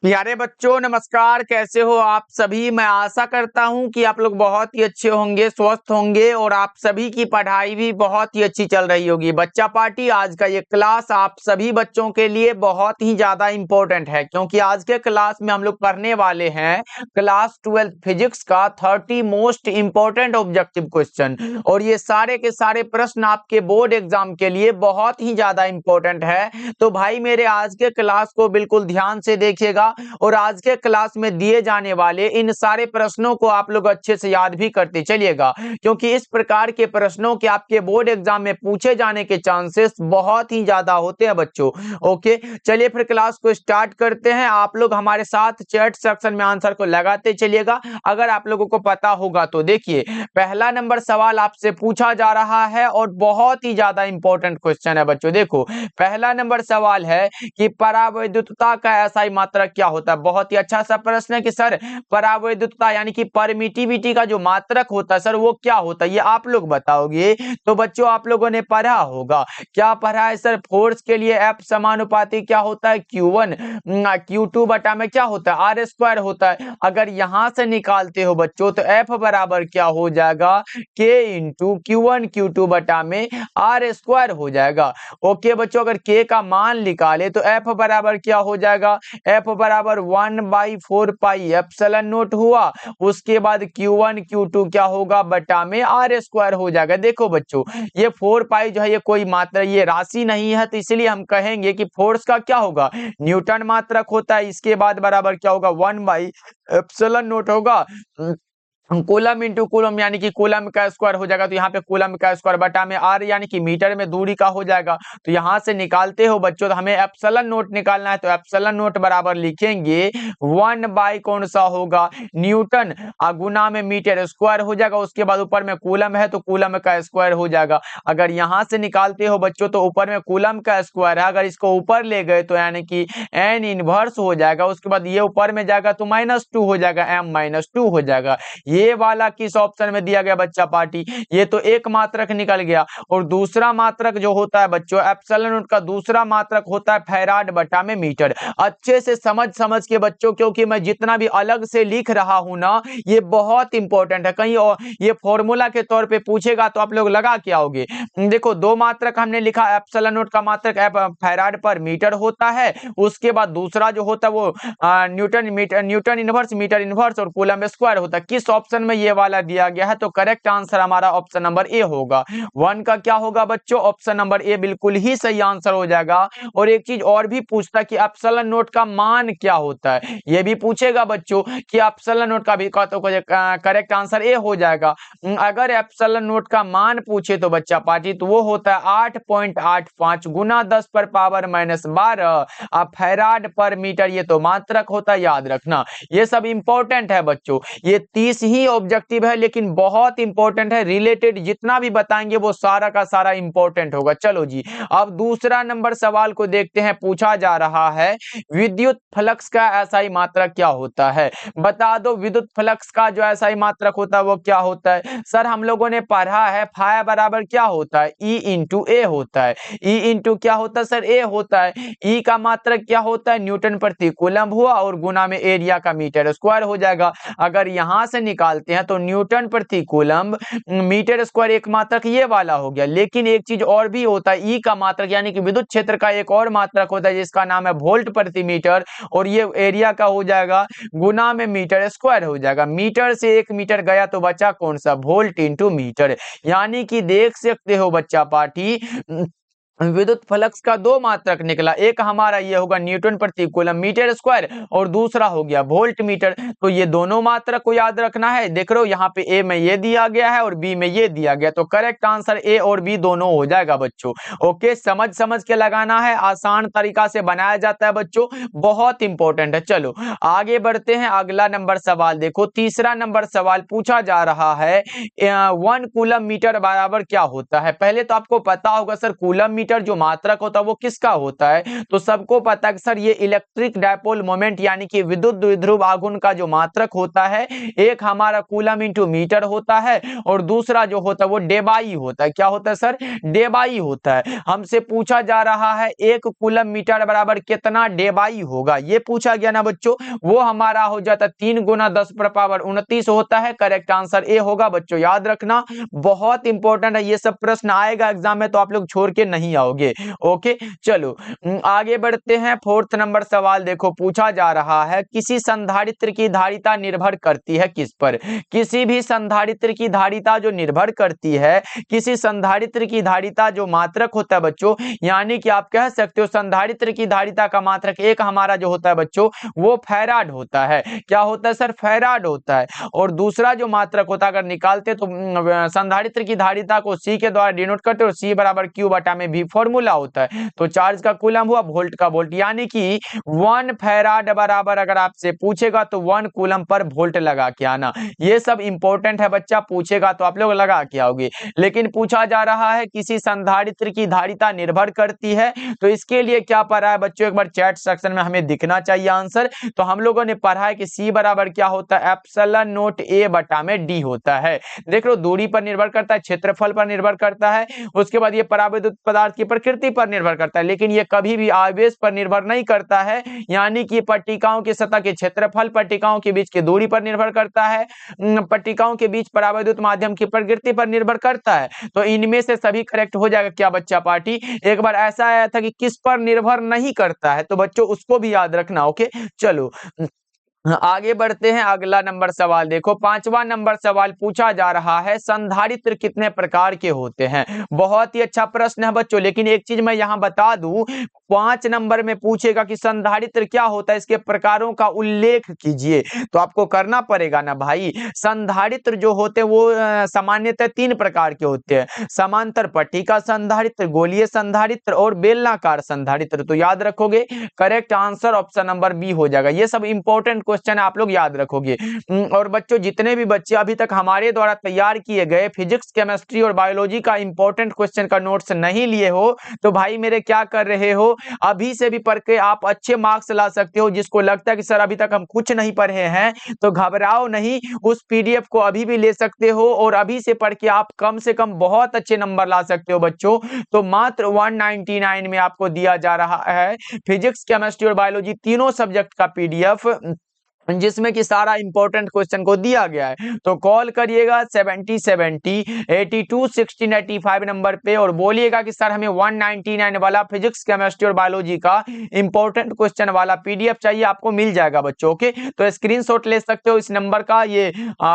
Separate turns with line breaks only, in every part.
प्यारे बच्चों नमस्कार। कैसे हो आप सभी। मैं आशा करता हूं कि आप लोग बहुत ही अच्छे होंगे, स्वस्थ होंगे और आप सभी की पढ़ाई भी बहुत ही अच्छी चल रही होगी। बच्चा पार्टी आज का ये क्लास आप सभी बच्चों के लिए बहुत ही ज्यादा इम्पोर्टेंट है, क्योंकि आज के क्लास में हम लोग पढ़ने वाले हैं क्लास 12 फिजिक्स का 30 मोस्ट इम्पोर्टेंट ऑब्जेक्टिव क्वेश्चन। और ये सारे के सारे प्रश्न आपके बोर्ड एग्जाम के लिए बहुत ही ज्यादा इम्पोर्टेंट है। तो भाई मेरे आज के क्लास को बिल्कुल ध्यान से देखिएगा और आज के क्लास में दिए जाने वाले इन सारे प्रश्नों को आप लोग अच्छे से याद भी करते चलिएगा, क्योंकि इस प्रकार के प्रश्नों के आपके बोर्ड एग्जाम में पूछे जाने के चांसेस बहुत ही ज्यादा होते हैं बच्चों। ओके, चलिए फिर क्लास को स्टार्ट करते हैं। आप लोग हमारे साथ चैट सेक्शन में आंसर को लगाते चलिएगा अगर आप लोगों को पता होगा तो। देखिए, पहला नंबर सवाल आपसे पूछा जा रहा है और बहुत ही ज्यादा इंपॉर्टेंट क्वेश्चन है बच्चों। देखो, पहला नंबर सवाल है कि परावैद्युतता का एसआई मात्रक क्या होता है। बहुत ही अच्छा सा प्रश्न है कि सर परावैद्युतता यानी कि परमिटिविटी का जो मात्रक होता है सर वो क्या होता है, ये आप लोग बताओगे। तो बच्चों आप लोगों ने पढ़ा होगा, क्या पढ़ा है सर? फोर्स के लिए एफ समानुपाती क्या होता है? Q1 Q2 बटा में क्या होता है? आर स्क्वायर होता है। अगर यहां से निकालते हो बच्चों तो एफ बराबर क्या हो जाएगा? K इंटू Q1 Q2 बटा में आर स्क्वायर हो जाएगा। ओके बच्चों, अगर K का मान निकाले तो एफ बराबर क्या हो जाएगा? एफ बराबर 1/4 पाई एप्सिलॉन नोट हुआ। उसके बाद Q1 Q2 क्या होगा? बटा में आर स्क्वायर हो जाएगा। देखो बच्चों, ये 4 पाई जो है ये कोई मात्रा, ये राशि नहीं है, तो इसलिए हम कहेंगे कि फोर्स का क्या होगा? न्यूटन मात्रक होता है। इसके बाद बराबर क्या होगा? 1/एप्सिलॉन नोट होगा। कूलम इंटू कूलम यानी कि कूलम का स्क्वायर हो जाएगा। तो यहाँ पे कूलम का स्क्वायर बटा में आर यानी कि मीटर में दूरी का हो जाएगा। तो यहाँ से निकालते हो बच्चों तो हमें एप्सिलॉन नोट निकालना है, तो एप्सिलॉन नोट बराबर लिखेंगे 1 बाई कौन सा होगा? न्यूटन गुना में मीटर स्क्वायर हो जाएगा। उसके बाद ऊपर में कूलम है तो कूलम का स्क्वायर हो जाएगा। अगर यहाँ से निकालते हो बच्चों तो ऊपर में कूलम का स्क्वायर है, अगर इसको ऊपर ले गए तो यानी कि एन इनवर्स हो जाएगा। उसके बाद ये ऊपर में जाएगा तो -2 हो जाएगा, m-2 हो जाएगा। ये वाला किस ऑप्शन में दिया गया बच्चा पार्टी? ये तो एक मात्रक निकल गया। और दूसरा मात्रक जो होता है बच्चों एप्सिलॉन नोट का दूसरा मात्रक होता है फैराड बटा में मीटर। अच्छे से समझ के बच्चों, क्योंकि मैं जितना भी अलग से लिख रहा हूं ना ये बहुत इंपॉर्टेंट है। कहीं और ये फॉर्मूला के तौर पे पूछेगा तो आप लोग लगा के आओगे। देखो, दो मात्रक हमने लिखा, एप्सिलॉन नोट का मात्रक फैराड पर मीटर होता है। उसके बाद दूसरा जो होता है वो न्यूटन इनवर्स मीटर इनवर्स और कूलम स्क्वायर होता है। किस ऑप्शन में ये वाला दिया गया है? तो करेक्ट आंसर हमारा ऑप्शन नंबर ए होगा। 1 का क्या होगा बच्चों? ऑप्शन नंबर ए बिल्कुल ही सही आंसर हो जाएगा। और एक चीज और भी पूछता कि एप्सिलॉन नोट का मान क्या होता है, ये भी पूछेगा बच्चों कि एप्सिलॉन नोट का भी तो करेक्ट आंसर ए हो जाएगा। अगर एप्सिलॉन नोट का मान पूछे तो बच्चा पार्टी तो वो होता है 8.85 गुना 10 पर पावर -12 फैराड पर मीटर। ये तो मात्रक होता है, याद रखना। ये सब इंपॉर्टेंट है बच्चों। ये 30 ही ऑब्जेक्टिव है लेकिन बहुत इंपॉर्टेंट है। रिलेटेड जितना भी बताएंगे वो सारा का सारा इंपॉर्टेंट होगा। चलो जी, अब दूसरा नंबर सवाल को देखते हैं। पूछा जा रहा है विद्युत फ्लक्स का एसआई मात्रक क्या होता है? बता दो, विद्युत फ्लक्स का जो एसआई मात्रक होता है वो क्या होता है? सर हम लोगों ने पढ़ा है फाई बराबर क्या होता है? ई इंटू ए होता है। ई इंटू क्या होता है सर? ए होता है। ई का मात्रक क्या होता है? न्यूटन प्रति कूलम हुआ और गुना में एरिया का मीटर स्क्वायर हो जाएगा। अगर यहां से निकालते हैं तो न्यूटन प्रति कूलम मीटर स्क्वायर एक मात्रक ये वाला हो गया। लेकिन एक चीज और भी होता है, ई का मात्रक यानी कि विद्युत क्षेत्र का एक और मात्रक होता है जिसका नाम है वोल्ट प्रति मीटर, और ये एरिया का हो जाएगा गुना में मीटर स्क्वायर हो जाएगा। मीटर से 1 मीटर गया तो बचा कौन सा? Volt into metre. यानी कि देख सकते हो बच्चा पार्टी विद्युत फ्लक्स का दो मात्रक निकला। एक हमारा ये होगा न्यूटन प्रति कूलम मीटर स्क्वायर और दूसरा हो गया वोल्ट मीटर। तो ये दोनों मात्रक को याद रखना है। देख रहे हो यहाँ पे ए में ये दिया गया है और बी में ये दिया गया, तो करेक्ट आंसर ए और बी दोनों हो जाएगा बच्चों। ओके, समझ के लगाना है, आसान तरीका से बनाया जाता है बच्चों, बहुत इंपॉर्टेंट है। चलो आगे बढ़ते हैं। अगला नंबर सवाल देखो, तीसरा नंबर सवाल पूछा जा रहा है 1 कूलम मीटर बराबर क्या होता है? पहले तो आपको पता होगा सर कूलम मीटर मीटर जो मात्रक होता है वो किसका होता है? तो सबको पता है कि सर ये इलेक्ट्रिक डायपोल मोमेंट यानी कि विद्युत द्विध्रुव आघूर्ण का जो मात्रक होता है, एक हमारा कूलम इंटू मीटर होता है और दूसरा जो होता है वो डेबाई होता है। क्या होता है सर? डेबाई होता है। हमसे पूछा जा रहा है एक कूलम मीटर बराबर कितना डेबाई होगा, ये पूछा गया ना बच्चों। वो हमारा हो जाता है 3 गुना 10⁻29 होता है। करेक्ट आंसर ए होगा बच्चों, याद रखना बहुत इंपॉर्टेंट है। ये सब प्रश्न आएगा एग्जाम में तो आप लोग छोड़ के नहीं आओगे। ओके चलो आगे बढ़ते हैं। 4th नंबर सवाल देखो, पूछा जा रहा है किसी संधारित्र की धारिता निर्भर करती है किस पर? किसी भी संधारित्र की धारिता जो निर्भर करती है, किसी संधारित्र की धारिता जो मात्रक होता है बच्चों, यानी कि आप कह सकते हो संधारित्र की धारिता का मात्रक एक हमारा जो होता है बच्चों वो फैराड होता है। क्या होता है सर? फैराड होता है। और दूसरा जो मात्रक होता है अगर निकालते तो संधारित्र की धारिता को सी के द्वारा डिनोट करते और सी बराबर क्यू बटा में भी फॉर्मूला होता है। तो चार्ज का कूलम हुआ, वोल्ट का वोल्ट, यानी कि 1 फैराड बराबर अगर आपसे पूछेगा तो 1 कूलम पर वोल्ट लगा के आना। ये सब इंपॉर्टेंट है बच्चा, पूछेगा तो आप लोग लगा के आओगे। लेकिन पूछा जा रहा है किसी संधारित्र की धारिता निर्भर करती है, तो इसके लिए क्या पढ़ा है बच्चों? एक बार चैट सेक्शन में हमें दिखना चाहिए आंसर। तो हम लोगों ने पढ़ा है कि सी बराबर क्या होता है? एप्सिलॉन नॉट ए बटा में डी होता है। देख लो दूरी पर निर्भर करता है, क्षेत्रफल पर निर्भर करता है, उसके बाद ये परावैद्युत पदार्थ की प्रकृति पर निर्भर करता है, लेकिन ये कभी भी आवेश पर निर्भर नहीं करता है। यानी कि पट्टिकाओं की सतह के क्षेत्रफल, पट्टिकाओं के बीच की दूरी पर निर्भर करता है, पट्टिकाओं के बीच परावैद्युत माध्यम की प्रकृति पर निर्भर करता है। तो इनमें से सभी करेक्ट हो जाएगा क्या बच्चा पार्टी? एक बार ऐसा आया था कि किस पर निर्भर नहीं करता है, तो बच्चों उसको भी याद रखना। ओके चलो आगे बढ़ते हैं। अगला नंबर सवाल देखो, 5वां नंबर सवाल पूछा जा रहा है संधारित्र कितने प्रकार के होते हैं? बहुत ही अच्छा प्रश्न है बच्चों, लेकिन एक चीज मैं यहां बता दूं, 5 नंबर में पूछेगा कि संधारित्र क्या होता है, इसके प्रकारों का उल्लेख कीजिए। तो आपको करना पड़ेगा ना भाई। संधारित्र जो होते हैं वो सामान्यतः 3 प्रकार के होते हैं, समांतर पट्टिका संधारित्र, गोलीय संधारित्र और बेलनाकार संधारित्र। तो याद रखोगे, correct answer option number B हो जाएगा। ये सब इंपॉर्टेंट क्वेश्चन आप लोग याद रखोगे। और बच्चों जितने भी बच्चे अभी तक हमारे द्वारा तैयार किए गए फिजिक्स, केमिस्ट्री और बायोलॉजी का इंपॉर्टेंट क्वेश्चन का नोट्स नहीं लिए हो, तो भाई मेरे क्या कर रहे हो, अभी से भी पढ़ के आप अच्छे मार्क्स ला सकते हो। जिसको लगता है कि सर अभी तक हम कुछ नहीं पढ़े हैं, तो घबराओ नहीं, उस पीडीएफ को अभी भी ले सकते हो और अभी से पढ़ के आप कम से कम बहुत अच्छे नंबर ला सकते हो बच्चों। तो मात्र 199 में आपको दिया जा रहा है फिजिक्स, केमिस्ट्री और बायोलॉजी तीनों सब्जेक्ट का पीडीएफ, जिसमें कि सारा इंपॉर्टेंट क्वेश्चन को दिया गया है। तो कॉल करिएगा 7070 82 16 85 नंबर पे और बोलिएगा कि सर हमें 199 वाला फिजिक्स, केमिस्ट्री और बायोलॉजी का इंपॉर्टेंट क्वेश्चन वाला पीडीएफ चाहिए। आपको मिल जाएगा बच्चों। ओके तो स्क्रीनशॉट ले सकते हो इस नंबर का, ये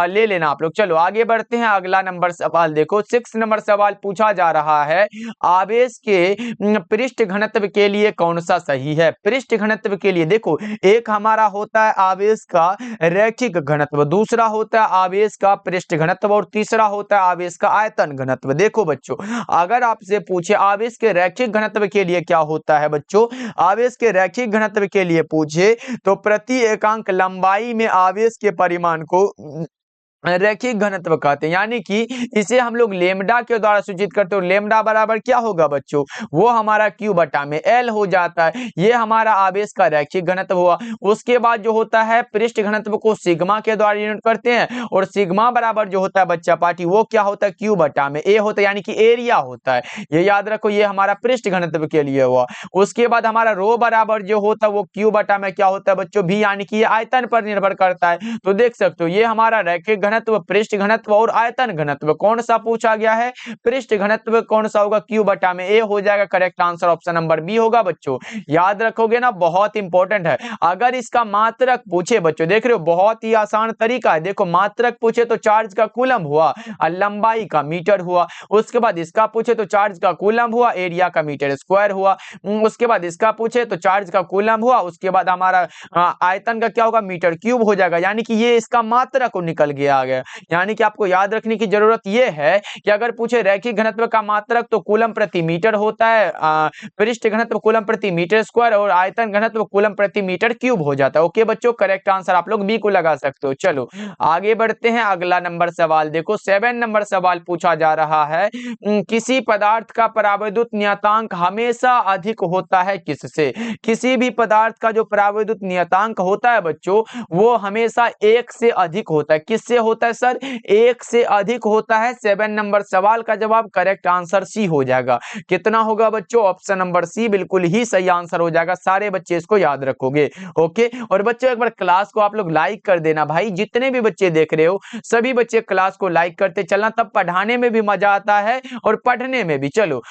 ले लेना आप लोग। चलो आगे बढ़ते हैं। अगला नंबर सवाल देखो, 6 नंबर सवाल पूछा जा रहा है आवेश के पृष्ठ घनत्व के लिए कौन सा सही है? पृष्ठ घनत्व के लिए देखो, एक हमारा होता है आवेश का रैखिक घनत्व, दूसरा होता है आवेश का पृष्ठ घनत्व और तीसरा होता है आवेश का आयतन घनत्व। देखो बच्चों, अगर आपसे पूछे आवेश के रैखिक घनत्व के लिए क्या होता है बच्चों, आवेश के रैखिक घनत्व के लिए पूछे तो प्रति एकांक लंबाई में आवेश के परिमाण को रैखिक घनत्व कहते हैं। यानी कि इसे हम लोग लेमडा के द्वारा सूचित करते हैं। लेमडा बराबर क्या होगा बच्चों, वो हमारा क्यू बटा में एल हो जाता है। ये हमारा आवेश का रैखिक घनत्व हुआ। उसके बाद जो होता है पृष्ठ घनत्व को सिग्मा के द्वारा यूनिट करते हैं और सिग्मा बराबर जो होता है बच्चा पार्टी वो क्या होता है, क्यू बटा में ए होता है, यानी कि एरिया होता है। ये याद रखो, ये हमारा पृष्ठ घनत्व के लिए हुआ। उसके बाद हमारा रो बराबर जो होता है वो क्यू बटा में क्या होता है बच्चों, भी, यानी कि ये आयतन पर निर्भर करता है। तो देख सकते हो ये हमारा रैखिक घनत्व, पृष्ठ घनत्व और आयतन घनत्व कौन सा पूछा गया है, पृष्ठ घनत्व कौन सा होगा, क्यू बटा में ए हो जाएगा। Correct answer option number B होगा बच्चों। याद रखोगे ना, बहुत इंपॉर्टेंट है। अगर इसका मात्रक पूछे बच्चों, देख रहे हो बहुत ही आसान तरीका है। देखो मात्रक पूछे तो चार्ज का कूलम हुआ और लंबाई का मीटर हुआ। उसके बाद इसका पूछे तो चार्ज का कूलम हुआ, एरिया का मीटर स्क्वायर हुआ। उसके बाद इसका पूछे तो चार्ज का कूलम हुआ, उसके बाद हमारा आयतन का क्या होगा, मीटर क्यूब हो जाएगा। यानी कि ये इसका मात्रक निकल गया। आ गया। यानी कि आपको याद रखने की जरूरत यह है कि अगर पूछे रैखिक घनत्व का मात्रक तो कूलम प्रति मीटर होता है, पृष्ठ घनत्व कूलम प्रति मीटर स्क्वायर और आयतन घनत्व कूलम प्रति मीटर क्यूब हो जाता है। ओके बच्चों, करेक्ट आंसर आप लोग बी को लगा सकते हो। चलो आगे बढ़ते हैं, अगला नंबर सवाल देखो। 7 नंबर सवाल पूछा जा रहा है, किसी पदार्थ का परावैद्युत नियतांक हमेशा अधिक होता है किससे? किसी भी पदार्थ का जो परावैद्युत नियतांक होता है बच्चों, वो हमेशा 1 से अधिक होता है। किससे होता है सर? 1 से अधिक होता है। 7 नंबर सवाल का जवाब करेक्ट आंसर सी हो जाएगा। कितना होगा बच्चों? ऑप्शन नंबर सी बिल्कुल ही सही आंसर हो जाएगा। सारे बच्चे इसको याद रखोगे। ओके, और बच्चों एक बार क्लास को आप लोग लाइक कर देना भाई। जितने भी बच्चे देख रहे हो सभी बच्चे क्लास को लाइक करते चलना, तब पढ़ाने में भी मजा आता है और पढ़ने में भी। चलो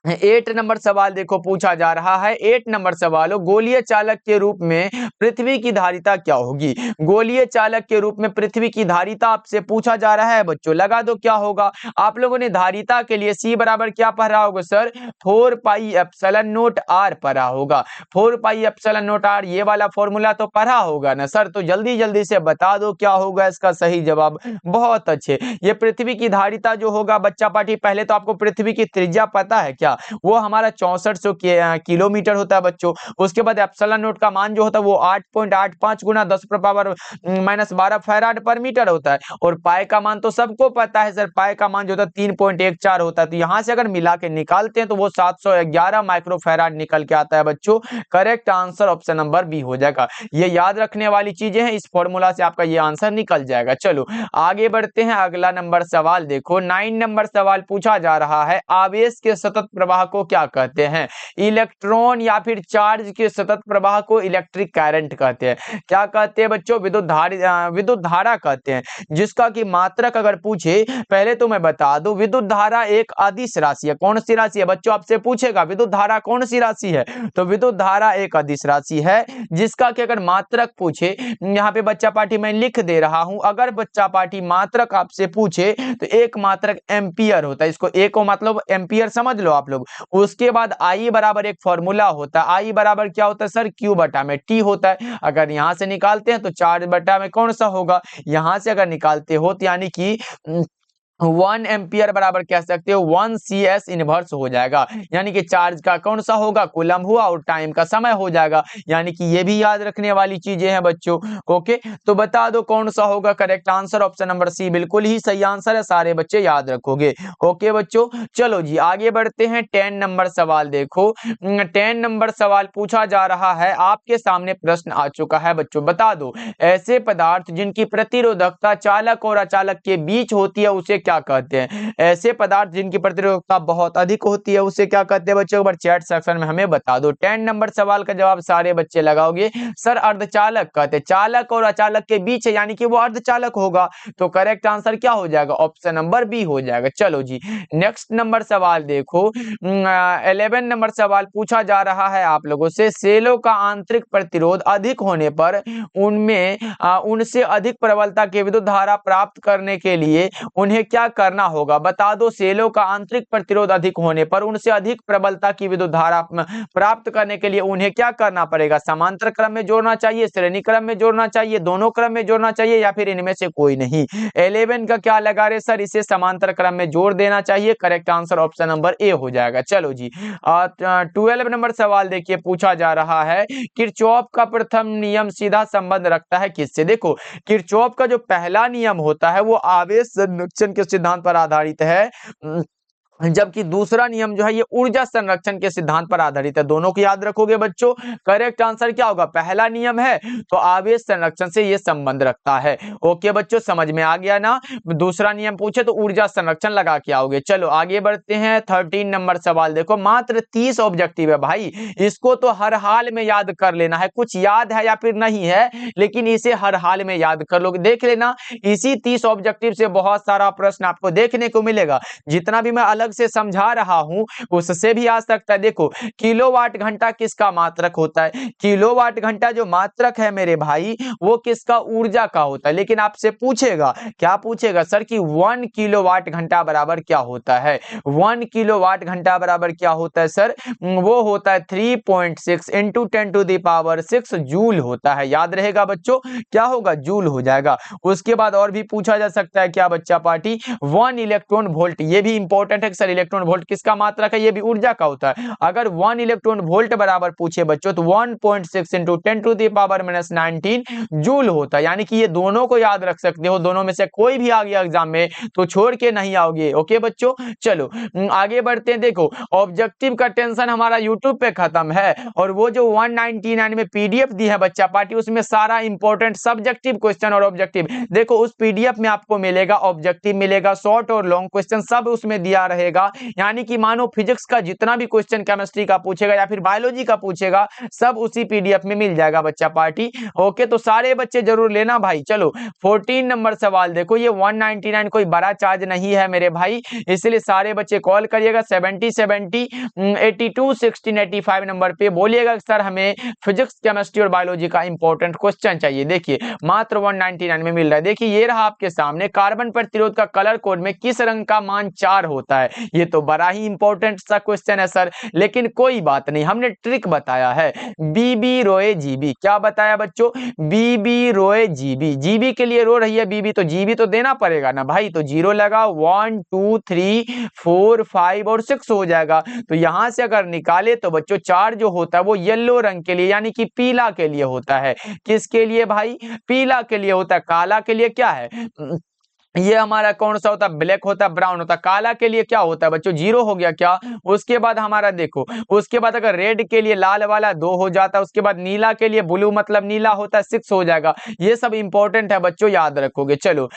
8 नंबर सवाल देखो पूछा जा रहा है। 8 नंबर सवाल हो, गोलीय चालक के रूप में पृथ्वी की धारिता क्या होगी? गोलीय चालक के रूप में पृथ्वी की धारिता आपसे पूछा जा रहा है बच्चों। लगा दो क्या होगा। आप लोगों ने धारिता के लिए C बराबर क्या पढ़ा होगा sir? 4 pi epsilon not R पढ़ा होगा। 4 पाई एप्सिलॉन नॉट R, ये वाला फॉर्मूला तो पढ़ा होगा ना सर? तो जल्दी जल्दी से बता दो क्या होगा इसका सही जवाब। बहुत अच्छे। ये पृथ्वी की धारिता जो होगा बच्चा पार्टी, पहले तो आपको पृथ्वी की त्रिज्या पता है क्या? वो हमारा 6400 किलोमीटर होता है बच्चों। उसके बाद एप्सिलॉन नॉट का मान जो होता है वो 8.85 गुना 10⁻⁻12 फैराड पर मीटर होता है। और पाई का मान तो सबको पता है सर, पाई का मान जो होता है 3.14 होता है। तो यहां से अगर मिला के निकालते हैं तो वो 711 माइक्रो फैराड निकल के आता है बच्चों। Correct answer option number B हो जाएगा। ये याद रखने वाली चीजें हैं, इस फॉर्मूला से आपका ये आंसर निकल जाएगा। चलो आगे बढ़ते हैं, अगला नंबर सवाल देखो। 9 नंबर सवाल पूछा जा रहा है, आवेश के सतत प्रवाह को क्या कहते हैं? इलेक्ट्रॉन या फिर चार्ज के सतत प्रवाह को इलेक्ट्रिक करंट कहते हैं। क्या कहते हैं बच्चों? विद्युत धारा कहते हैं। जिसका की मात्रक अगर पूछे, पहले तो मैं बता दूं, विद्युत धारा एक अदिश राशि है। कौन सी राशि है बच्चों? आपसे पूछेगा विद्युत धारा कौन सी राशि है, तो विद्युत धारा एक अदिश राशि है। जिसका कि अगर मात्रक पूछे, यहाँ पे बच्चा पार्टी मैं लिख दे रहा हूं, अगर बच्चा पार्टी मात्रक आपसे पूछे तो एक मात्रक एम्पियर होता है। इसको एक मतलब एम्पियर समझ लो आप लोग। उसके बाद आई बराबर एक फॉर्मूला होता है। आई बराबर क्या होता है सर? क्यू बटा में टी होता है। अगर यहां से निकालते हैं तो 4 बटा में कौन सा होगा? यहां से अगर निकालते हो तो यानी कि 1 एम्पियर बराबर कह सकते हो 1 CS इनवर्स हो जाएगा। यानी कि चार्ज का कौन सा होगा? कूलम हुआ, और टाइम का समय हो जाएगा। यानी कि ये भी याद रखने वाली चीजें हैं बच्चों। ओके, तो बता दो कौन सा होगा correct answer? Option number C बिल्कुल ही सही आंसर है। सारे बच्चे याद रखोगे। ओके बच्चों, चलो जी आगे बढ़ते हैं। 10 नंबर सवाल देखो। 10 नंबर सवाल पूछा जा रहा है, आपके सामने प्रश्न आ चुका है बच्चों। बता दो ऐसे पदार्थ जिनकी प्रतिरोधकता चालक और अचालक के बीच होती है उसे क्या कहते हैं? ऐसे पदार्थ जिनकी प्रतिरोधकता बहुत अधिक होती है उसे क्या कहते हैं बच्चों? एक बार चैट सेक्शन में हमें बता दो। 10 नंबर सवाल का जवाब सारे बच्चे लगाओगे। सर अर्धचालक कहते हैं। चालक और अचालक के बीच है, यानी कि वो अर्धचालक होगा। तो करेक्ट आंसर क्या हो जाएगा? ऑप्शन नंबर बी हो जाएगा। चलो जी नेक्स्ट नंबर सवाल देखो। 11 नंबर सवाल पूछा जा रहा है आप लोगों से, सेलों का आंतरिक प्रतिरोध अधिक होने पर उनमें उनसे अधिक प्रबलता की विद्युत धारा प्राप्त करने के लिए उन्हें क्या करना होगा? बता दो सेलों का आंतरिक प्रतिरोध अधिक होने पर उनसे अधिक प्रबलता की विद्युत धारा प्राप्त करने के लिए उन्हें क्या करना पड़ेगा? समांतर क्रम में जोड़ना चाहिए, श्रेणी क्रम में जोड़ना चाहिए, दोनों क्रम में जोड़ना चाहिए, या फिर इनमें से कोई नहीं? 11 का क्या लगा रहे सर? इसे समांतर क्रम में जोड़ देना चाहिए। Correct answer option number A हो जाएगा। चलो जी 12 नंबर सवाल देखिए पूछा जा रहा है, किरचॉफ का प्रथम नियम सीधा संबंध रखता है किससे? देखो किरचॉफ का जो पहला नियम होता है वो आवेश संरक्षण के सिद्धांत पर आधारित है, जबकि दूसरा नियम जो है ये ऊर्जा संरक्षण के सिद्धांत पर आधारित है। दोनों को याद रखोगे बच्चों। करेक्ट आंसर क्या होगा? पहला नियम है तो आवेश संरक्षण से ये संबंध रखता है। ओके बच्चों, समझ में आ गया ना? दूसरा नियम पूछे तो ऊर्जा संरक्षण लगा के आओगे। चलो आगे बढ़ते हैं। 13 नंबर सवाल देखो। मात्र 30 ऑब्जेक्टिव है भाई, इसको तो हर हाल में याद कर लेना है। कुछ याद है या फिर नहीं है, लेकिन इसे हर हाल में याद कर लोगे। देख लेना, इसी 30 ऑब्जेक्टिव से बहुत सारा प्रश्न आपको देखने को मिलेगा। जितना भी मैं अलग अलग से समझा रहा हूं उससे भी आ सकता है। देखो किलोवाट घंटा किसका मात्रक होता है, किलोवाट घंटा जो मात्रक है मेरे भाई वो किसका, ऊर्जा का होता है। लेकिन आपसे पूछेगा, क्या पूछेगा सर कि 1 किलोवाट घंटा बराबर क्या होता है, 1 किलोवाट घंटा बराबर क्या होता है सर, वो होता है 3.6 इंटू 10⁻6 जूल होता है। याद रहेगा बच्चों, क्या होगा, जूल हो जाएगा। उसके बाद और भी पूछा जा सकता है क्या बच्चा पार्टी, 1 इलेक्ट्रॉन वोल्ट, ये भी इंपॉर्टेंट है सर, इलेक्ट्रॉन वोल्ट किसका मात्रक है, ये भी ऊर्जा का होता है। अगर 1 इलेक्ट्रॉन वोल्ट बराबर पूछे बच्चों तो 1.6 इंटू 10⁻⁻19 जूल होता है। यानी कि ये दोनों को याद रख सकते हो, दोनों में से कोई भी आ गया एग्जाम में तो छोड़ के नहीं आओगे। ओके बच्चों, चलो आगे बढ़ते हैं। देखो ऑब्जेक्टिव का टेंशन हमारा यूट्यूब पे खत्म है, और वो जो 199 में पीडीएफ दी है बच्चा पार्टी, उसमें सारा इंपॉर्टेंट सब्जेक्टिव क्वेश्चन और ऑब्जेक्टिव, देखो उस पीडीएफ में आपको मिलेगा, ऑब्जेक्टिव मिलेगा, शॉर्ट और लॉन्ग क्वेश्चन सब उसमें दिया रहेगा। यानी कि मानो फिजिक्स का जितना भी क्वेश्चन केमिस्ट्री का पूछेगा या फिर बायोलॉजी का पूछेगा सब उसी पीडीएफ में मिल जाएगा बच्चा पार्टी। ओके, तो सारे बच्चे जरूर लेना भाई। चलो 14 नंबर सवाल देखो, ये 199 कोई बड़ा चार्ज नहीं है मेरे भाई, इसलिए सारे बच्चे कॉल करिएगा 70 70 82 16 85 नंबर पे, बोलिएगा सर हमें फिजिक्स केमिस्ट्री और बायोलॉजी का इंपॉर्टेंट क्वेश्चन चाहिए। देखिए मात्र 199 में मिल रहा है। देखिए ये रहा आपके सामने, कार्बन प्रतिरोध का कलर कोड में किस रंग का मान 4 होता है। ये तो बड़ा ही इंपॉर्टेंट सा क्वेश्चन है सर, लेकिन कोई बात नहीं, हमने ट्रिक बताया है, बीबी रोए जीबी। क्या बताया बच्चों, बीबी रोए जीबी, जीबी के लिए रो रही है बीबी तो जीबी तो देना पड़ेगा ना भाई, तो 0 लगा, 1 2 3 4 5 और 6 हो जाएगा। तो यहां से अगर निकाले तो बच्चों 4 जो होता है वो येलो रंग के लिए यानी कि पीला के लिए होता है। किसके लिए भाई, पीला के लिए होता है। काला के लिए क्या है, ये हमारा कौन सा होता है, ब्लैक होता है, ब्राउन होता है। काला के लिए क्या होता है बच्चों, 0 हो गया क्या। उसके बाद हमारा देखो, उसके बाद अगर रेड के लिए लाल वाला 2 हो जाता है, उसके बाद नीला के लिए ब्लू मतलब नीला होता है 6 हो जाएगा। ये सब इंपॉर्टेंट है बच्चों, याद रखोगे। चलो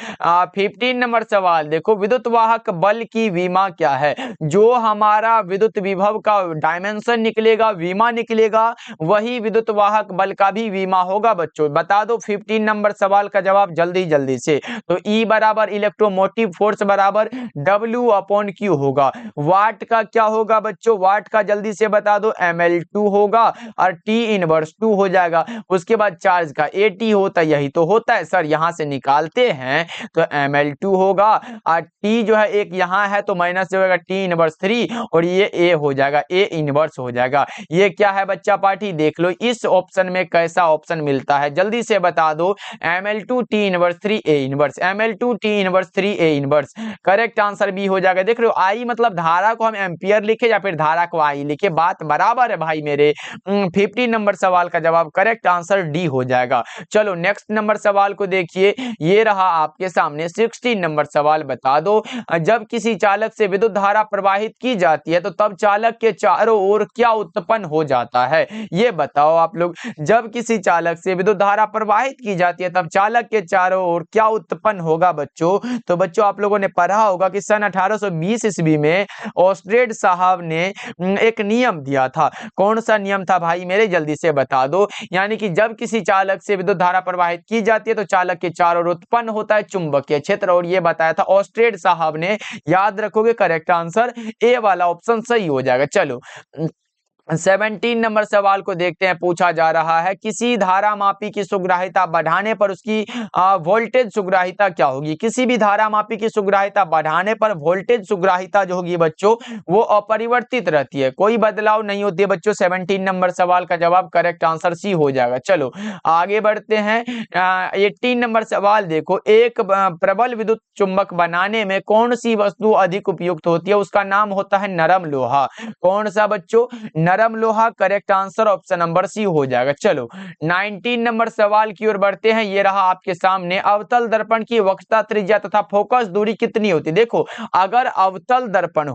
15 नंबर सवाल देखो, विद्युत वाहक बल की विमा क्या है। जो हमारा विद्युत विभव का डायमेंशन निकलेगा, विमा निकलेगा, वही विद्युत वाहक बल का भी विमा होगा बच्चों। बता दो 15 नंबर सवाल का जवाब जल्दी जल्दी से। तो E बराबर इलेक्ट्रोमोटिव फोर्स बराबर W/Q होगा। वाट का क्या होगा बच्चों, वाट का जल्दी से बता दो, ml2 होगा और T इनवर्स 2 हो जाएगा। उसके बाद चार्ज का AT होता है, यही तो होता है सर, यहां से निकालते हैं तो ml2 होगा और T जो है एक यहां है तो माइनस जो होगा T इनवर्स 3 और ये A हो जाएगा, A इनवर्स हो जाएगा। ये क्या है बच्चा पार्टी, देख लो इस ऑप्शन में कैसा ऑप्शन मिलता है, जल्दी से बता दो। ml2 T inverse 3 A inverse, ml2 T inverse 3 A inverse, correct answer B हो जाएगा। देख रहे हो आई मतलब धारा को हम एम्पियर लिखे या फिर धारा को आई लिखे, बात बराबर है भाई मेरे। 50 नंबर सवाल का जवाब करेक्ट आंसर डी हो जाएगा। चलो नेक्स्ट नंबर सवाल को देखिए, ये रहा आपके सामने 16 नंबर सवाल। बता दो जब किसी चालक से विद्युत धारा प्रवाहित की जाती है तो तब चालक के चारों ओर क्या उत्पन्न हो जाता है। ये बताओ आप लोग, जब किसी चालक से विद्युत धारा प्रवाहित की जाती है तब चालक के चारों ओर क्या उत्पन्न होगा बच्चों। तो बच्चों आप लोगों ने पढ़ा होगा कि सन 1820 ईस्वी में ऑस्ट्रेड साहब ने एक नियम दिया था। कौन सा नियम था भाई मेरे, जल्दी से बता दो। यानी कि जब किसी चालक से विद्युत धारा प्रवाहित की जाती है तो चालक के चारों ओर उत्पन्न होता है चुंबकीय क्षेत्र, और ये बताया था ऑस्ट्रेड साहब ने। याद रखोगे, करेक्ट आंसर ए वाला ऑप्शन सही हो जाएगा। चलो 17 नंबर सवाल को देखते हैं, पूछा जा रहा है किसी धारा मापी की सुग्राह्यता बढ़ाने पर उसकी वोल्टेज सुग्राह्यता क्या होगी। किसी भी धारा मापी की सुग्राह्यता बढ़ाने पर वोल्टेज सुग्राह्यता जो होगी बच्चों वो अपरिवर्तित रहती है, कोई बदलाव नहीं होती है बच्चों। 17 नंबर सवाल का जवाब करेक्ट आंसर सी हो जाएगा। चलो आगे बढ़ते हैं। 18 नंबर सवाल देखो, एक प्रबल विद्युत चुंबक बनाने में कौन सी वस्तु अधिक उपयुक्त होती है, उसका नाम होता है नरम लोहा। कौन सा बच्चों, नरम लोहा, correct answer option number C हो जाएगा। चलो 19 नंबर सवाल की ओर बढ़ते हैं, ये रहा आपके सामने, अवतल दर्पण की वक्रता त्रिज्या तथा फोकस दूरी कितनी होती है। देखो अगर अवतल दर्पण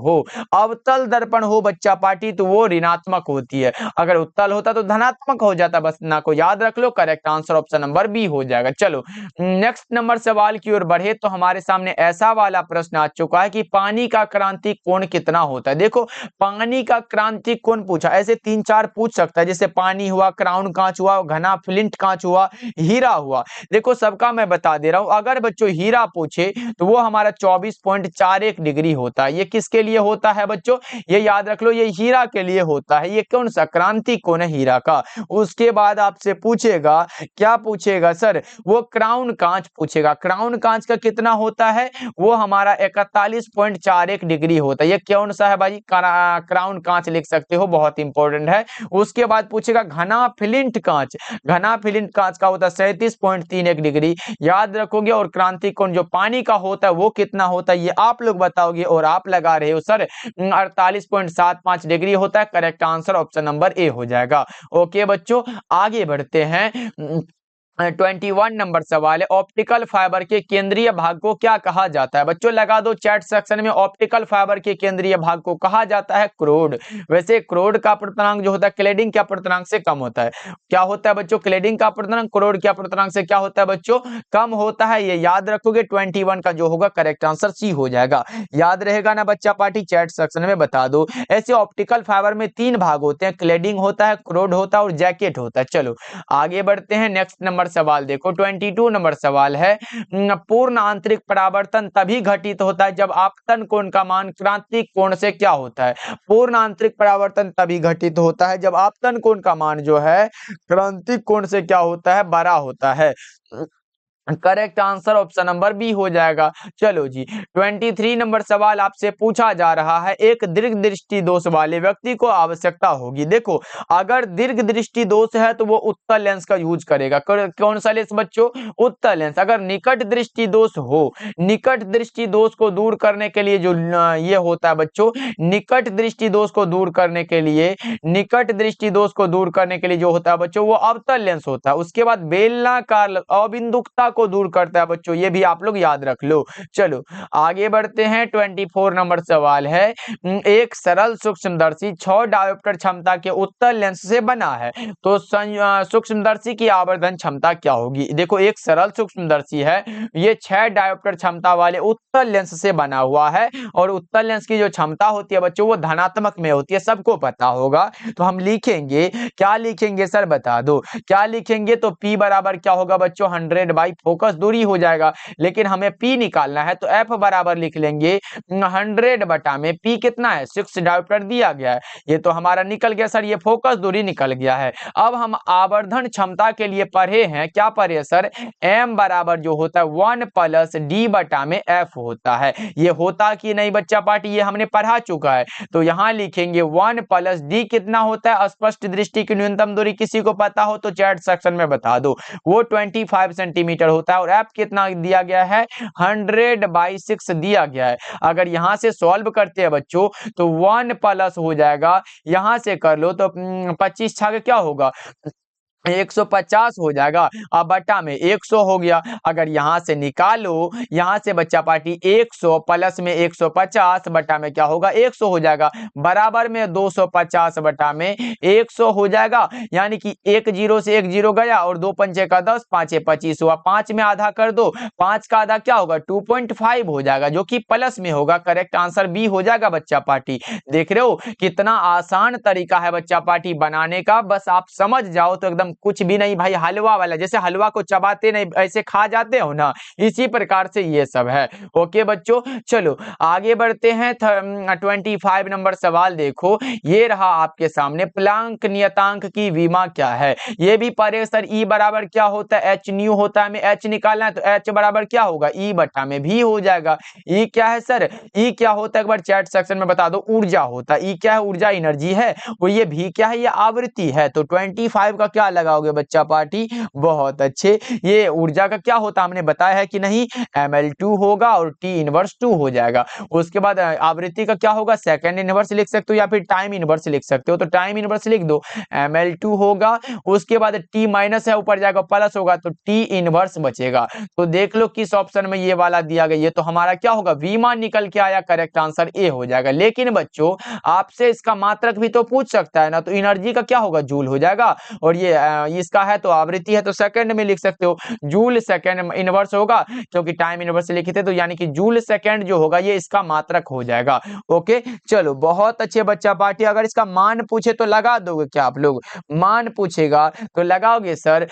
हो बच्चा पार्टी तो वो ऋणात्मक होती है, अगर उत्तल होता तो धनात्मक हो जाता, बस ना को याद रख लो, correct answer option number B हो जाएगा। चलो नेक्स्ट नंबर सवाल की ओर बढ़े तो हमारे सामने ऐसा वाला प्रश्न आ चुका है कि पानी का क्रांतिक कोण कितना होता है। देखो पानी का क्रांतिक कोण पूछा, ऐसे 3-4 पूछ सकता है, जैसे पानी हुआ, क्राउन कांच हुआ, घना फ्लिंट कांच हुआ, हीरा हुआ। देखो सबका मैं बता दे रहा हूं, अगर बच्चों हीरा पूछे तो वो हमारा 24.41 डिग्री होता है। ये किसके लिए होता है बच्चों, ये याद रख लो, ये हीरा के लिए होता है। ये कौन सा क्रांति कोण है हीरा का। उसके बाद आपसे पूछेगा, क्या पूछेगा सर, वो क्राउन कांच पूछेगा। क्राउन कांच का कितना होता है, वो हमारा 41.41 डिग्री होता है। ये कौन सा है भाई, क्राउन कांच लिख सकते हो, बहुत इंपॉर्टेंट है। उसके बाद पूछेगा घना फ्लिंट कांच। घना फ्लिंट कांच का होता है 37.31 डिग्री, याद रखोगे। और क्रांति कोण जो पानी का होता है वो कितना होता है, ये आप लोग बताओगे और आप लगा रहे हो सर 48.75 डिग्री होता है। Correct answer option number A हो जाएगा। ओके बच्चों, आगे बढ़ते हैं। 21 नंबर सवाल है, ऑप्टिकल फाइबर के केंद्रीय भाग को क्या कहा जाता है। बच्चों लगा दो चैट सेक्शन में, ऑप्टिकल फाइबर के केंद्रीय भाग को कहा जाता है क्रोड। वैसे क्रोड का अपर्तनांक जो होता है क्लेडिंग के अपर्तनांक से कम होता है। क्या होता है बच्चों, क्लेडिंग का अपर्तनांक क्रोड के अपर्तनांक से क्या होता है बच्चों, कम होता है। ये याद रखोगे। 21 का जो होगा करेक्ट आंसर सी हो जाएगा। याद रहेगा ना बच्चा पार्टी, चैट सेक्शन में बता दो। ऐसे ऑप्टिकल फाइबर में 3 भाग होते हैं, क्लेडिंग होता है, क्रोड होता है और जैकेट होता है। चलो आगे बढ़ते हैं। नेक्स्ट नंबर सवाल देखो, 22 नंबर सवाल है, पूर्ण आंतरिक परावर्तन तभी घटित होता है जब आपतन कोण का मान क्रांतिक कोण से क्या होता है। पूर्ण आंतरिक परावर्तन तभी घटित होता है जब आपतन कोण का मान जो है क्रांतिक कोण से क्या होता है, बड़ा होता है। Correct answer option number B हो जाएगा। चलो जी, 23 नंबर सवाल आपसे पूछा जा रहा है, एक दीर्घ दृष्टि दोष वाले व्यक्ति को आवश्यकता होगी। देखो अगर दीर्घ दृष्टि दोष है तो वो उत्तल लेंस का यूज करेगा। कौन सा लेंस बच्चों, उत्तल लेंस। अगर निकट दृष्टि दोष हो, निकट दृष्टि दोष को दूर करने के लिए जो ये होता है बच्चों, निकट दृष्टि दोष को दूर करने के लिए, निकट दृष्टि दोष को दूर करने के लिए जो होता है बच्चों वो अवतल लेंस होता है। उसके बाद बेलनाकार अबिंदुकता को दूर करता है बच्चों, ये भी आप लोग याद रख लो। चलो आगे बढ़ते हैं। 24 नंबर सवाल है, एक सरल सूक्ष्मदर्शी 6 डायोप्टर क्षमता के उत्तल लेंस से बना है, तो सूक्ष्मदर्शी की आवर्धन क्षमता क्या होगी। देखो एक सरल सूक्ष्मदर्शी है, ये 6 डायोप्टर क्षमता वाले उत्तल लेंस से बना हुआ है, और उत्तल लेंस की जो क्षमता होती है बच्चों वो धनात्मक में होती है, सबको पता होगा। तो हम लिखेंगे, क्या लिखेंगे सर बता दो, क्या लिखेंगे, तो P बराबर क्या होगा बच्चों, 100 बाई फोकस दूरी हो जाएगा। लेकिन हमें P निकालना है तो F बराबर लिख लेंगे 100 बटा में P कितना है, 6 डायोप्टर दिया गया है। ये तो हमारा निकल गया सर, ये फोकस दूरी निकल गया है। अब हम आवर्धन क्षमता के लिए पढ़े हैं, क्या पढ़े सर, M बराबर जो होता है 1 प्लस D बटा में F होता है। ये होता कि नहीं बच्चा पार्टी, ये हमने पढ़ा चुका है। तो यहाँ लिखेंगे 1 प्लस D कितना होता है, स्पष्ट दृष्टि की न्यूनतम दूरी किसी को पता हो तो चैट सेक्शन में बता दो, वो 25 सेंटीमीटर होता है। और F कितना दिया गया है, 100/6 दिया गया है। अगर यहाँ से सॉल्व करते हैं बच्चों तो 1 प्लस हो जाएगा, यहाँ से कर लो तो 25 छागे क्या होगा, 150 हो जाएगा। अब बटा में 100 हो गया। अगर यहां से निकालो, यहां से बच्चा पार्टी 100 प्लस में 150 बटा में क्या होगा, 100 हो जाएगा, बराबर में 250 बटा में 100 हो जाएगा। यानी कि 1 0 से 1 0 गया और 2 पंचे का 10, 5 25 हुआ, 5 में आधा कर दो, 5 का आधा क्या होगा, 2.5 हो जाएगा, जो कि प्लस में होगा। करेक्ट आंसर बी हो जाएगा बच्चा पार्टी। देख रहे हो कितना आसान तरीका है बच्चा पार्टी बनाने का, बस आप समझ जाओ तो एकदम कुछ भी नहीं भाई, हलवा वाला, जैसे हलवा को चबाते नहीं ऐसे खा जाते हो ना, इसी प्रकार से ये सब है। ओके बच्चों, चलो आगे बढ़ते हैं। 25 नंबर सवाल देखो, ये रहा आपके सामने, प्लांक नियतांक की विमा क्या है। ये भी पढ़े सर, ई बराबर क्या होता है, एच न्यू होता है। हमें एच निकालना है तो एच बराबर क्या होगा, ई बटा में भी हो जाएगा। ई क्या है सर, ई क्या होता है एक बार चैट सेक्शन में बता दो, ऊर्जा होता है। ई क्या है, ऊर्जा एनर्जी है। और ये भी क्या है, ये आवृत्ति है। तो 25 का क्या लगाओगे बच्चा पार्टी, बहुत अच्छे। ये ऊर्जा का क्या होता हमने बताया है कि नहीं, ml2 होगा और T इनवर्स 2 हो जाएगा। उसके बाद आवृत्ति का क्या होगा, सेकंड इनवर्स लिख सकते हो या फिर टाइम इनवर्स लिख सकते हो, तो टाइम इनवर्स लिख दो, ml2 होगा। उसके बाद T माइनस है, ऊपर जाएगा प्लस होगा तो T इनवर्स बचेगा। तो देख लो किस ऑप्शन में ये वाला दिया गया, ये तो हमारा क्या होगा, विमा निकल के आया। करेक्ट आंसर ए हो जाएगा। लेकिन बच्चों आपसे इसका मात्रक भी तो पूछ सकता है ना, तो एनर्जी का क्या होगा, जूल हो जाएगा। और ये इसका है तो आवृत्ति है तो सेकंड में लिख सकते हो। जूल सेकंड इनवर्स होगा क्योंकि टाइम इनवर्स लिखे थे, तो यानी कि जूल सेकंड जो होगा ये इसका मात्रक हो जाएगा। ओके, चलो बहुत अच्छे बच्चा पार्टी। अगर इसका मान पूछे तो लगा दोगे क्या आप लोग? मान पूछेगा तो लगाओगे सर?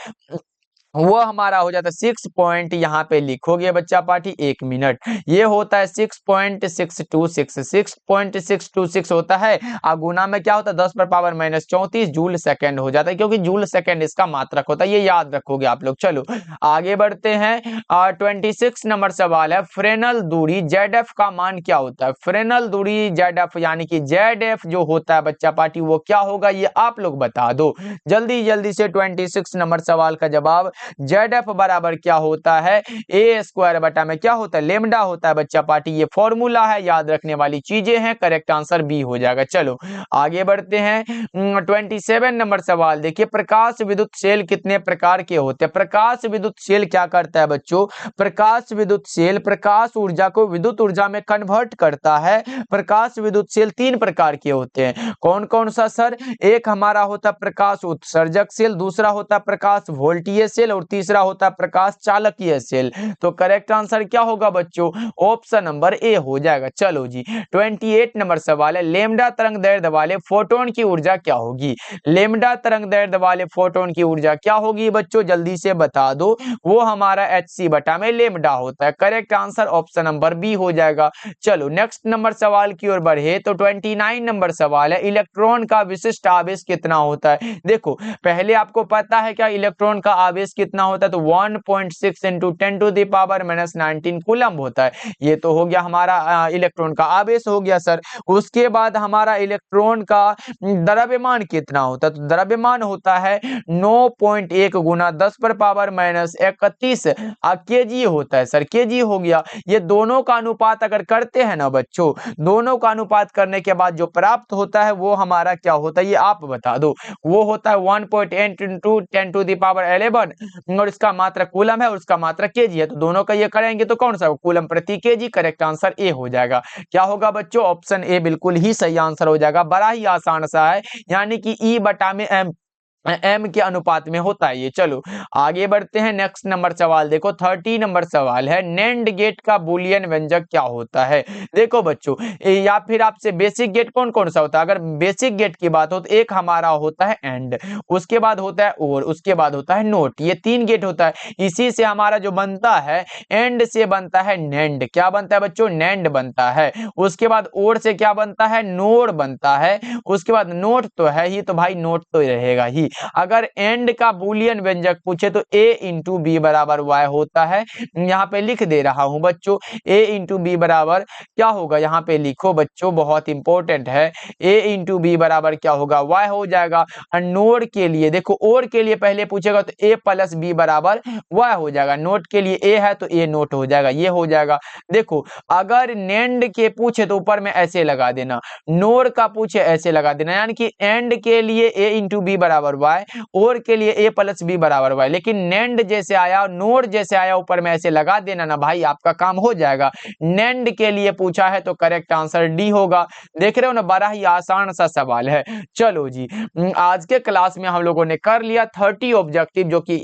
वो हमारा हो जाता है 6 पॉइंट, यहाँ पे लिखोगे बच्चा पार्टी 1 मिनट। ये होता है 6.626, 6.626 होता है। और गुना में क्या होता है 10 पर पावर -34 जूल सेकंड हो जाता है, क्योंकि जूल सेकंड इसका मात्रक होता है। ये याद रखोगे आप लोग। चलो आगे बढ़ते हैं। 26 नंबर सवाल है, फ्रेनल दूरी ZF का मान क्या होता है? फ्रेनल दूरी ZF यानी कि ZF जो होता है बच्चा पार्टी वो क्या होगा, ये आप लोग बता दो जल्दी जल्दी से। 26 नंबर सवाल का जवाब ZF बराबर क्या होता है? ए स्क्वायर बटा में क्या होता है? लेमडा होता है बच्चा पार्टी। ये फॉर्मूला है, याद रखने वाली चीजें हैं। करेक्ट आंसर बी हो जाएगा। चलो आगे बढ़ते हैं। 27 नंबर सवाल देखिए, प्रकाश विद्युत सेल कितने प्रकार के होते हैं? प्रकाश विद्युत सेल क्या करता है बच्चों? प्रकाश विद्युत सेल प्रकाश ऊर्जा को विद्युत ऊर्जा में कन्वर्ट करता है। प्रकाश विद्युत सेल 3 प्रकार के होते हैं। कौन कौन सा सर? एक हमारा होता है प्रकाश उत्सर्जक सेल, दूसरा होता है प्रकाश वोल्टीय सेल, और तीसरा होता है प्रकाश चालकीय सेल। तो करेक्ट आंसर क्या होगा बच्चों? ऑप्शन नंबर ए हो जाएगा। चलो जी 28 नंबर सवाल है, लेमडा तरंग दैर्ध्य वाले फोटोन की ऊर्जा क्या होगी? लेमडा तरंग दैर्ध्य वाले फोटोन की ऊर्जा क्या होगी बच्चों? जल्दी से बता दो। वो हमारा hc बटा में लेमडा होता है। Correct answer option number B हो जाएगा। चलो नेक्स्ट नंबर सवाल की ओर बढ़े तो 29 नंबर सवाल है, इलेक्ट्रॉन का विशिष्ट आवेश कितना होता है? देखो पहले आपको पता है क्या इलेक्ट्रॉन का आवेश कितना होता है? तो 1.6 into 10 to the power -19 coulomb होता है। ये तो हो गया हमारा इलेक्ट्रॉन का आवेश हो गया सर। उसके बाद हमारा इलेक्ट्रॉन का द्रव्यमान कितना होता है? तो द्रव्यमान होता है 9.1 गुना 10 पर पावर -31 केजी होता है सर। केजी हो गया। ये दोनों का अनुपात अगर करते हैं ना बच्चों, दोनों का अनुपात करने के बाद जो प्राप्त होता है वो हमारा क्या होता है, ये आप बता दो। वो होता है 1.8 इंटू 10 टू द पावर 11, और इसका मात्रक कूलम है और उसका मात्रक केजी है। तो दोनों का ये करेंगे तो कौन सा? कूलम प्रति केजी। करेक्ट आंसर ए हो जाएगा। क्या होगा बच्चों? ऑप्शन ए बिल्कुल ही सही आंसर हो जाएगा। बड़ा ही आसान सा है, यानी कि ई बटा में एम के अनुपात में होता है ये। चलो आगे बढ़ते हैं। नेक्स्ट नंबर सवाल देखो, 30 नंबर सवाल है, नैंड गेट का बूलियन व्यंजक क्या होता है? देखो बच्चों, या फिर आपसे बेसिक गेट कौन कौन सा होता है? अगर बेसिक गेट की बात हो तो एक हमारा होता है एंड, उसके बाद होता है और, उसके बाद होता है नोट। ये 3 गेट होता है। इसी से हमारा जो बनता है, एंड से बनता है नैंड। क्या बनता है बच्चों? नैंड बनता है। उसके बाद और से क्या बनता है? नोड बनता है। उसके बाद नोट तो है ही, तो भाई नोट तो रहेगा ही। अगर एंड का बूलियन व्यंजक पूछे तो a इंटू बी बराबर y होता है। यहाँ पे लिख दे रहा हूं बच्चों, a इंटू बी बराबर क्या होगा? यहाँ पे लिखो बच्चों, बहुत इंपॉर्टेंट है। a इंटू बी बराबर क्या होगा? y हो जाएगा। और नोड के लिए देखो, और के लिए पहले पूछेगा तो a प्लस बी बराबर y हो जाएगा। नोट के लिए a है तो a नोट हो जाएगा, ये हो जाएगा। देखो अगर नेंड के पूछे तो ऊपर में ऐसे लगा देना, नोड का पूछे ऐसे लगा देना, यानी कि एंड के लिए a इंटू बी बराबर y, और के लिए a प्लस बी बराबर y। लेकिन नैंड जैसे आया, नोड जैसे आया, ऊपर में ऐसे लगा देना ना भाई, आपका काम हो जाएगा। नैंड के लिए पूछा है तो करेक्ट आंसर डी होगा। देख रहे हो ना, बड़ा ही आसान सा सवाल है। चलो जी आज के क्लास में हम लोगों ने कर लिया 30 ऑब्जेक्टिव, जो कि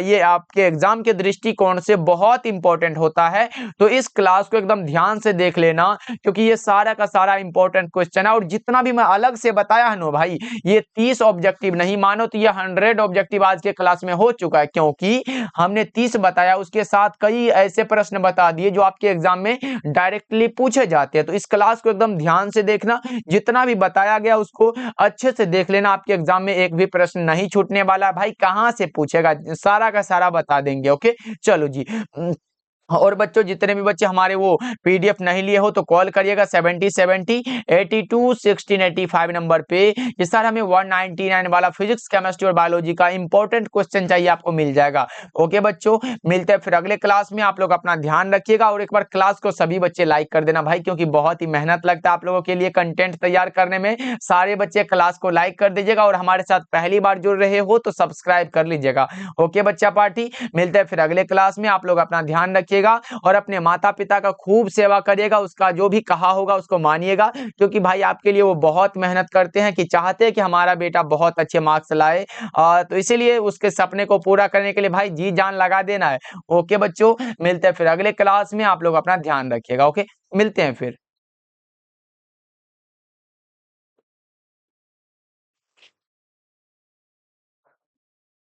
ये आपके एग्जाम के दृष्टिकोण से बहुत इंपॉर्टेंट होता है। तो इस क्लास को एकदम ध्यान से देख लेना, क्योंकि ये सारा का सारा इंपॉर्टेंट क्वेश्चन है। और जितना भी मैं अलग से बताया है ना भाई, ये 30 ऑब्जेक्टिव नहीं मानो तो ये 100 ऑब्जेक्टिव आज के क्लास में हो चुका है, क्योंकि हमने 30 बताया, उसके साथ कई ऐसे प्रश्न बता दिए जो आपके एग्जाम में डायरेक्टली पूछे जाते हैं। तो इस क्लास को एकदम ध्यान से देखना, जितना भी बताया गया उसको अच्छे से देख लेना। आपके एग्जाम में एक भी प्रश्न नहीं छूटने वाला है भाई, कहां से पूछेगा, सारा का सारा बता देंगे। ओके चलो जी। और बच्चों जितने भी बच्चे हमारे वो पीडीएफ नहीं लिए हो तो कॉल करिएगा 7070 82 1685 नंबर पे। ये सर हमें 199 वाला फिजिक्स केमिस्ट्री और बायोलॉजी का इंपॉर्टेंट क्वेश्चन चाहिए, आपको मिल जाएगा। ओके बच्चों, मिलते हैं फिर अगले क्लास में। आप लोग अपना ध्यान रखिएगा, और एक बार क्लास को सभी बच्चे लाइक कर देना भाई, क्योंकि बहुत ही मेहनत लगता है आप लोगों के लिए कंटेंट तैयार करने में। सारे बच्चे क्लास को लाइक कर दीजिएगा, और हमारे साथ पहली बार जुड़ रहे हो तो सब्सक्राइब कर लीजिएगा। ओके बच्चा पार्टी, मिलते हैं फिर अगले क्लास में। आप लोग अपना ध्यान रखिए। रखिएगा और अपने माता पिता का खूब सेवा करिएगा, उसका जो भी कहा होगा उसको मानिएगा, क्योंकि भाई आपके लिए वो बहुत मेहनत करते हैं, कि चाहते हैं कि हमारा बेटा बहुत अच्छे मार्क्स लाए। तो इसीलिए उसके सपने को पूरा करने के लिए भाई जी जान लगा देना है। ओके बच्चों, मिलते हैं फिर अगले क्लास में, आप लोग अपना ध्यान रखिएगा। ओके, मिलते हैं फिर।